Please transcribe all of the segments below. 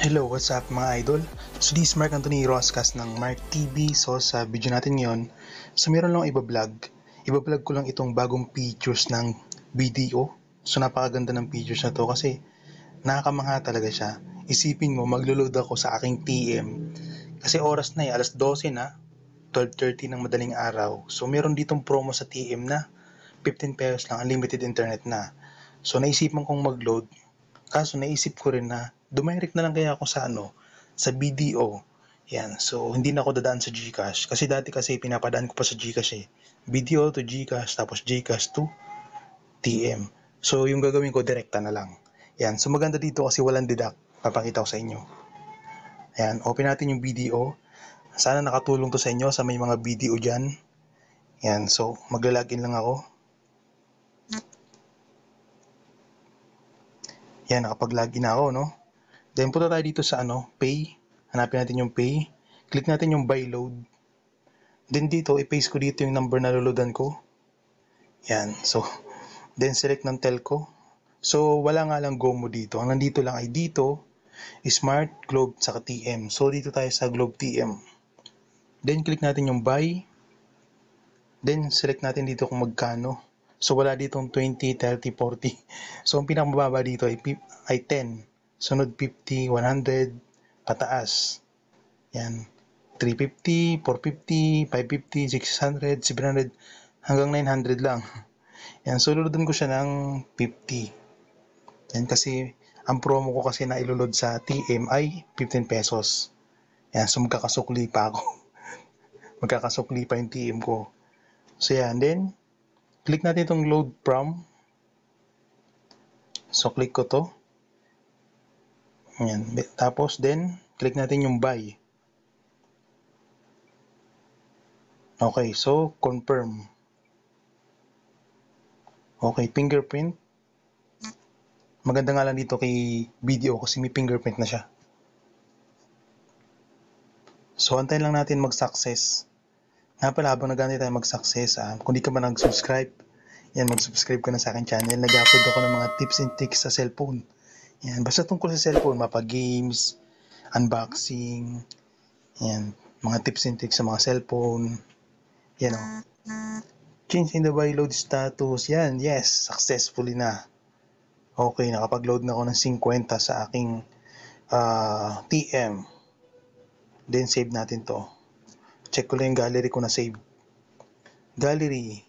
Hello, what's up mga idol? So this is Mark Anthony Roscas ng Mark TV. So sa video natin ngayon, meron lang ibablog ko lang itong bagong features ng video. So napakaganda ng features na to kasi nakakamangha talaga siya. Isipin mo, maglo-load ako sa aking TM. Kasi oras na alas 12 na, 12:30 ng madaling araw. So meron ditong promo sa TM na 15 pesos lang, unlimited internet na. So naisipan kong mag-load. Kaso naisip ko rin na dumirect na lang kaya ako sa BDO. Yan. So hindi na ako dadaan sa GCash kasi dati kasi pinapadaan ko pa sa GCash eh. BDO to GCash tapos GCash to TM. So yung gagawin ko direkta na lang. Yan. So maganda dito kasi walang deduct. Papakita ko sa inyo. Yan. Open natin yung BDO. Sana nakatulong to sa inyo sa may mga BDO dyan. Yan. So magla-login lang ako. Yan. Nakapag-login na ako, no? Then punta tayo dito sa pay. Hanapin natin yung pay. Click natin yung buy load. Then dito, i-paste ko dito yung number na luludan ko. Yan. So, then select ng telco. So, wala nga lang GOMO dito. Ang nandito lang ay dito, Smart, Globe, saka TM. So, dito tayo sa Globe TM. Then, click natin yung buy. Then, select natin dito kung magkano. So, wala ditong 20, 30, 40. So, ang pinakamababa dito ay 10. Sunod 50, 100, pataas. Yan. 350, 450, 550, 600, 700, hanggang 900 lang. Yan. So, luludan ko siya ng 50. Yan kasi, ang promo ko kasi na ilulod sa TM ay 15 pesos. Yan. So, magkakasukli pa ako. magkakasukli pa yung TM ko. So, yan. Then, click natin itong load from. So, click ko to. Yan. Tapos, then, click natin yung buy. Okay. So, confirm. Okay. Fingerprint. Maganda nga lang dito kay video kasi may fingerprint na siya. So, antayin lang natin mag-success. Nga pala, habang nag-antay tayo mag-success, kung di ka ba nag-subscribe, yan, mag-subscribe ka na sa akin channel. Nag-upload ako ng mga tips and tricks sa cellphone. Yan, basta tungkol sa cellphone, mapa-games, unboxing, yan, mga tips and tricks sa mga cellphone. Yan o. Change in the buy load status. Yan, yes, successfully na. Okay, nakapag-load na ako ng 50 sa aking TM. Then, save natin to. Check ko lang yung gallery ko na save. Gallery.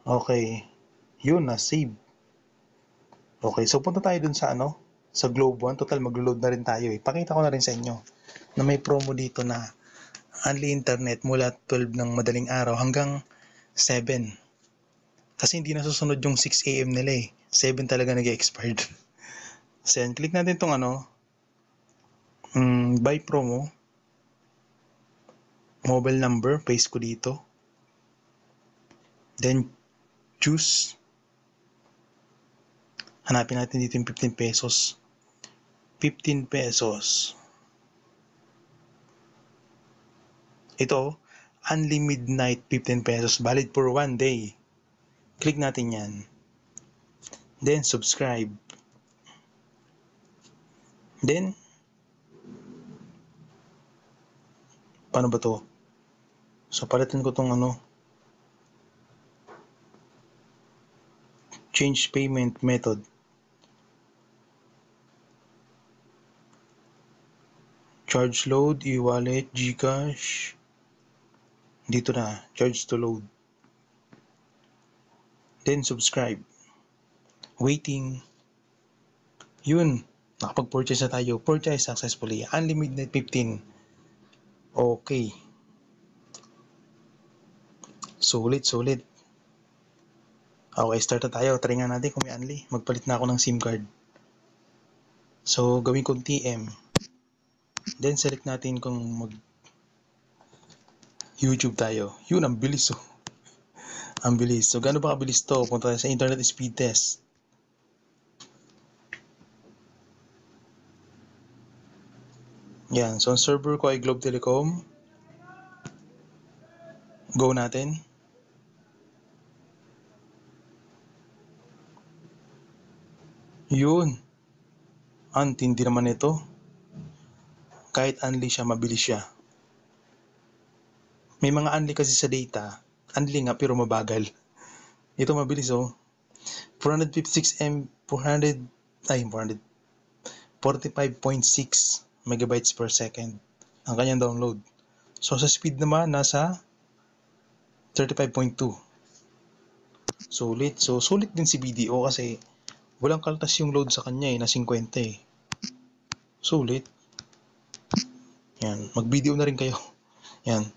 Okay. Yun na, save. Okay, so punta tayo dun sa sa Globe One. Total, mag-load na rin tayo eh. Pakita ko na rin sa inyo na may promo dito na only internet mula 12 ng madaling araw hanggang 7. Kasi hindi nasusunod yung 6 AM nila eh. 7 talaga nag-expired. So, yan. Click natin itong buy promo. Mobile number, paste ko dito. Then, choose. Hanapin natin dito yung 15 pesos. 15 pesos. Ito, unlimited night 15 pesos. Valid for 1 day. Click natin yan. Then, subscribe. Then, paano ba to? So, palitan ko tong change payment method. Charge load, e-wallet, GCash. Dito na, charge to load. Then, subscribe. Waiting. Yun, nakapag-purchase na tayo. Purchase successfully. Unlimited 15. Okay. Sulit. Okay, start na tayo. Try nga natin kung may unli. Magpalit na ako ng SIM card. So, gawin kong TM. Then, select natin kung YouTube tayo. Yun, ang bilis oh. Ang bilis. So, gaano ba kabilis to? Punta tayo sa internet speed test. Yan. So, ang server ko ay Globe Telecom. Go natin. Yun. Antindi naman ito. Kahit unli siya, mabilis siya. May mga unli kasi sa data, unli nga pero mabagal. Ito mabilis oh. 456 M 45.6 megabytes per second ang kanyang download. So sa speed naman nasa 35.2. Sulit. So sulit din si BDO kasi walang kaltas yung load sa kanya na 50 eh. Sulit. Yan, mag-video na rin kayo. Yan.